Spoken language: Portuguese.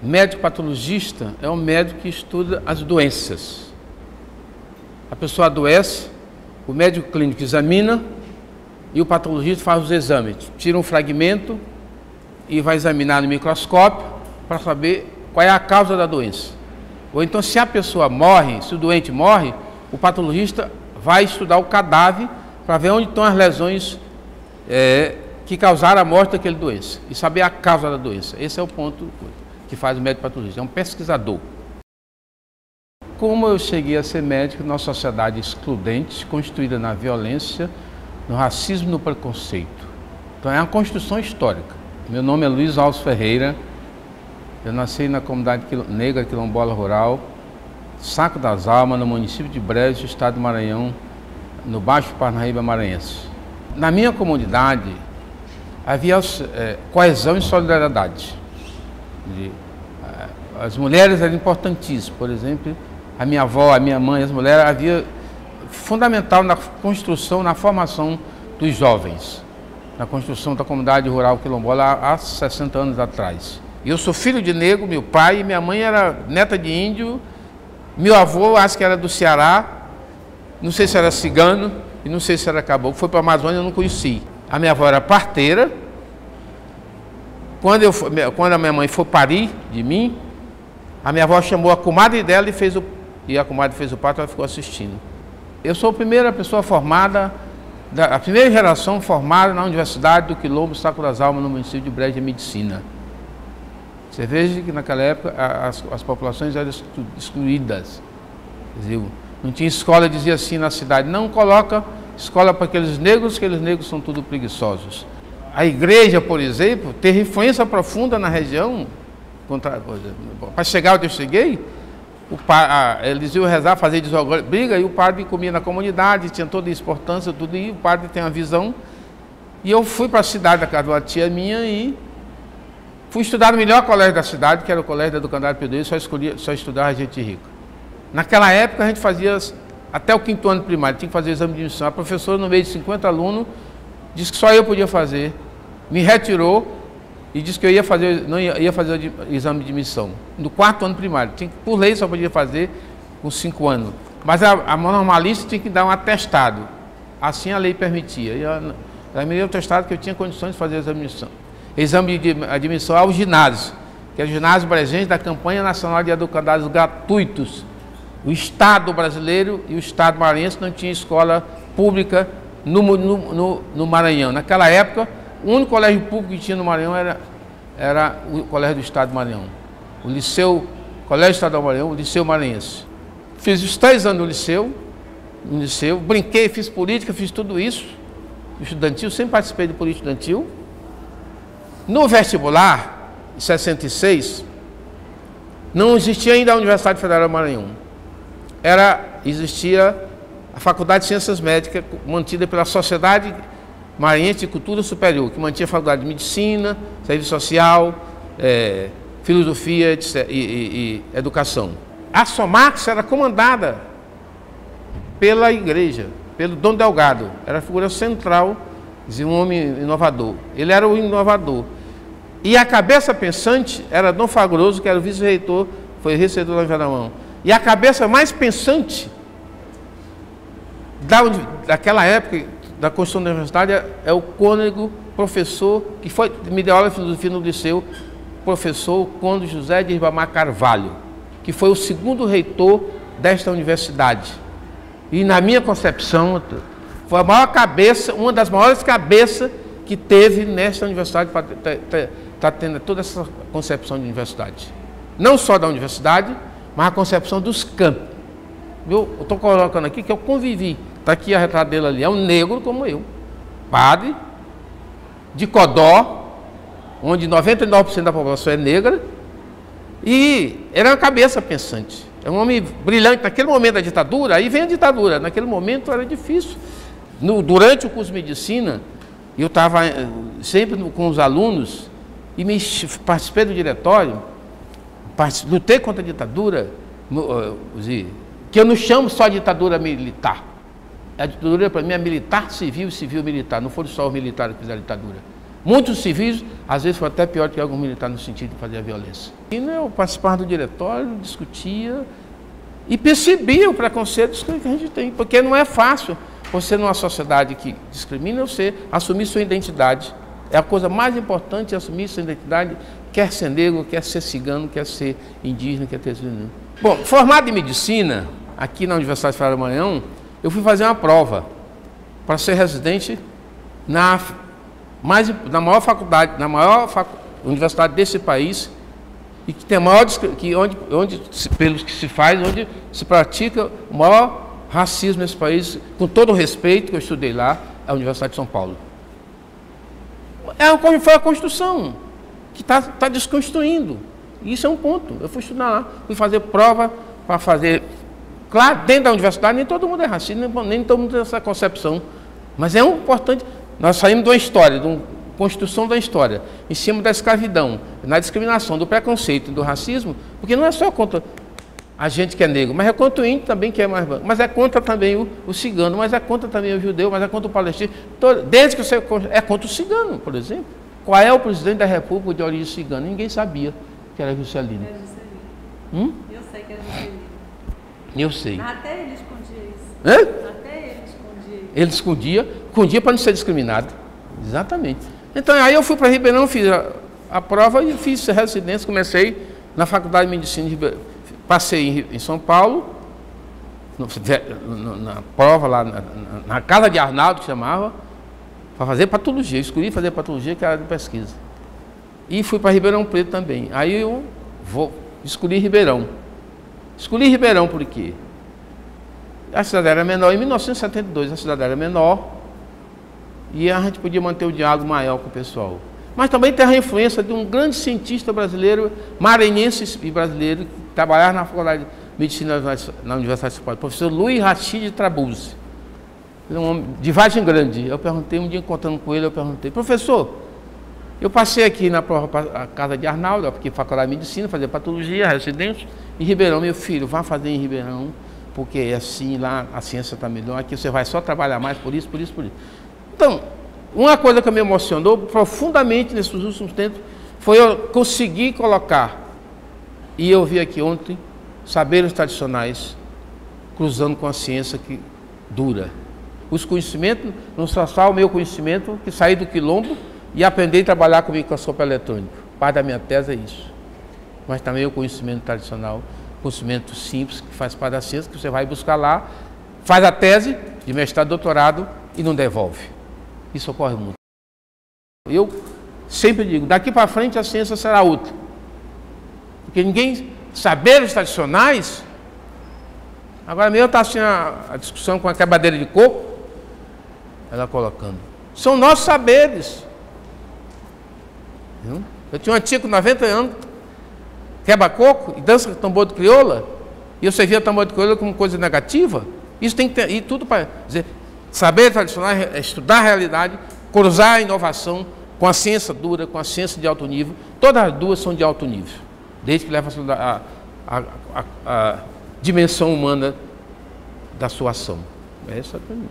Médico patologista é um médico que estuda as doenças. A pessoa adoece, o médico clínico examina e o patologista faz os exames. Tira um fragmento e vai examinar no microscópio para saber qual é a causa da doença. Ou então, se a pessoa morre, se o doente morre, o patologista vai estudar o cadáver para ver onde estão as lesões que causaram a morte daquele doença e saber a causa da doença. Esse é o ponto que faz o médico patologista, é um pesquisador. Como eu cheguei a ser médico numa sociedade excludente, construída na violência, no racismo e no preconceito. Então é uma construção histórica. Meu nome é Luiz Alves Ferreira, eu nasci na comunidade negra quilombola rural, Saco das Almas, no município de Brejo, estado do Maranhão, no Baixo Parnaíba maranhense. Na minha comunidade havia coesão e solidariedade. As mulheres eram importantíssimas, por exemplo, a minha avó, a minha mãe, as mulheres, havia fundamental na construção, na formação dos jovens, na construção da comunidade rural quilombola há 60 anos atrás. Eu sou filho de negro, meu pai, e minha mãe era neta de índio, meu avô acho que era do Ceará, não sei se era cigano e não sei se era caboclo, foi para a Amazônia, eu não conheci. A minha avó era parteira. Quando a minha mãe foi parir de mim, a minha avó chamou a comadre dela e a comadre fez o parto, ela ficou assistindo. Eu sou a primeira pessoa formada, a primeira geração formada na Universidade do Quilombo Saco das Almas, no município de Brejo, de Medicina. Você veja que naquela época as populações eram excluídas. Não tinha escola, dizia assim na cidade, não coloca escola para aqueles negros, que aqueles negros são tudo preguiçosos. A igreja, por exemplo, teve influência profunda na região. Para chegar onde eu cheguei, eles iam rezar, fazer briga, e o padre comia na comunidade, tinha toda a importância, tudo, e o padre tem uma visão. E eu fui para a cidade da casa de uma tia minha e fui estudar no melhor colégio da cidade, que era o colégio da Educandade Pedro, e só estudava gente rica. Naquela época a gente fazia até o 5º ano primário, tinha que fazer exame de admissão. A professora, no meio de 50 alunos, disse que só eu podia fazer, me retirou e disse que eu ia fazer o exame de admissão. No 4º ano primário, por lei só podia fazer com 5 anos. Mas a normalista tinha que dar um atestado, assim a lei permitia. E ela me deu um atestado que eu tinha condições de fazer exame de admissão ao ginásio, que é o ginásio Brejense da Campanha Nacional de Educandários Gratuitos. O Estado brasileiro e o Estado maranhense não tinha escola pública no Maranhão. Naquela época, o único colégio público que tinha no Maranhão era o Colégio do Estado do Maranhão. O Liceu, Colégio Estadual do Maranhão, o Liceu Maranhense. Fiz os 3 anos no liceu, brinquei, fiz política, fiz tudo isso, estudantil, sempre participei de política estudantil. No vestibular, em 66, não existia ainda a Universidade Federal do Maranhão. Existia a Faculdade de Ciências Médicas, mantida pela Sociedade Maranhense de Cultura Superior, que mantinha a Faculdade de Medicina, Serviço Social, Filosofia e Educação. A Somax era comandada pela igreja, pelo Dom Delgado, era a figura central, um homem inovador. Ele era o inovador. E a cabeça pensante era Dom Fagroso, que era o vice-reitor, foi receitor da Enveramão. E a cabeça mais pensante daquela época, da construção da universidade, é o cônego professor, que me deu aula de filosofia no liceu, professor Conde José de Ribamar Carvalho, que foi o 2º reitor desta universidade. E na minha concepção, foi a maior cabeça, uma das maiores cabeças que teve nesta universidade, para estar tendo toda essa concepção de universidade. Não só da universidade, mas a concepção dos campos. Eu estou colocando aqui que eu convivi. Está aqui a retrato dele ali, é um negro como eu, padre, de Codó, onde 99% da população é negra, e era uma cabeça pensante. É um homem brilhante. Naquele momento da ditadura, aí vem a ditadura, naquele momento era difícil. Durante o curso de medicina, eu estava sempre com os alunos e participei do diretório, lutei contra a ditadura, que eu não chamo só de ditadura militar. A ditadura, para mim, é militar, civil e civil militar. Não foram só os militares que fizeram a ditadura. Muitos civis, às vezes foi até pior que algum militar no sentido de fazer a violência. E eu participava do diretório, discutia e percebia o preconceito que a gente tem, porque não é fácil você, numa sociedade que discrimina, você assumir sua identidade. É a coisa mais importante, assumir sua identidade, quer ser negro, quer ser cigano, quer ser indígena, quer ter... Bom, formado em medicina, aqui na Universidade Federal do Maranhão, eu fui fazer uma prova para ser residente na maior faculdade, universidade desse país, e que tem a maior, onde pelos que se faz, onde se pratica o maior racismo nesse país, com todo o respeito que eu estudei lá, é a Universidade de São Paulo. Foi a Constituição que está desconstruindo. Isso é um ponto. Eu fui estudar lá, fui fazer prova para fazer... Claro, dentro da universidade nem todo mundo é racista, nem todo mundo tem essa concepção. Mas é importante... Nós saímos de uma história, de uma construção da história, em cima da escravidão, na discriminação, do preconceito e do racismo, porque não é só contra a gente que é negro, mas é contra o índio também que é mais branco, mas é contra também o cigano, mas é contra também o judeu, mas é contra o palestino. Desde que você é contra o cigano, por exemplo. Qual é o presidente da República de origem cigana? Ninguém sabia que era Juscelino. Era Juscelino. Eu sei que era Juscelino. Eu sei. Mas até ele escondia isso. Hã? Até ele escondia isso. Ele escondia para não ser discriminado. Exatamente. Então aí eu fui para Ribeirão, fiz a prova e fiz residência, comecei na Faculdade de Medicina de Ribeirão. Passei em São Paulo, na prova lá, na casa de Arnaldo, que chamava, para fazer patologia. Eu escolhi fazer patologia, que era de pesquisa. E fui para Ribeirão Preto também. Aí eu escolhi Ribeirão. Escolhi Ribeirão por quê? A cidade era menor, em 1972 a cidade era menor, e a gente podia manter o diálogo maior com o pessoal. Mas também tem a influência de um grande cientista brasileiro, maranhense e brasileiro, que trabalhava na Faculdade de Medicina na Universidade de São Paulo, o professor Luiz Rachid Trabuzzi. Ele é um homem de Vargem Grande. Eu perguntei, um dia encontrando com ele, eu perguntei, professor, eu passei aqui na prova para a casa de Arnaldo, porque Faculdade de Medicina, fazer patologia, residência, em Ribeirão, meu filho, vá fazer em Ribeirão, porque é assim, lá a ciência está melhor, aqui você vai só trabalhar mais por isso, por isso, por isso. Então, uma coisa que me emocionou profundamente nesses últimos tempos foi eu conseguir colocar, e eu vi aqui ontem, saberes tradicionais cruzando com a ciência que dura. Os conhecimentos, não só o meu conhecimento, que saí do quilombo e aprendi a trabalhar com microscópio eletrônico. Parte da minha tese é isso. Mas também o conhecimento tradicional, conhecimento simples, que faz parte da ciência, que você vai buscar lá, faz a tese de mestrado, doutorado e não devolve. Isso ocorre muito. Eu sempre digo, daqui para frente a ciência será útil. Porque ninguém, saberes tradicionais, agora mesmo está assim a discussão com a quebradeira de coco, ela colocando, são nossos saberes. Eu tinha uma tia com 90 anos, quebra coco e dança tambor de crioula, e eu servia tambor de crioula como coisa negativa. Isso tem que ter, e tudo para dizer, saber tradicional é estudar a realidade, cruzar a inovação com a ciência dura, com a ciência de alto nível. Todas as duas são de alto nível, desde que leva a estudar a dimensão humana da sua ação. Essa é para mim.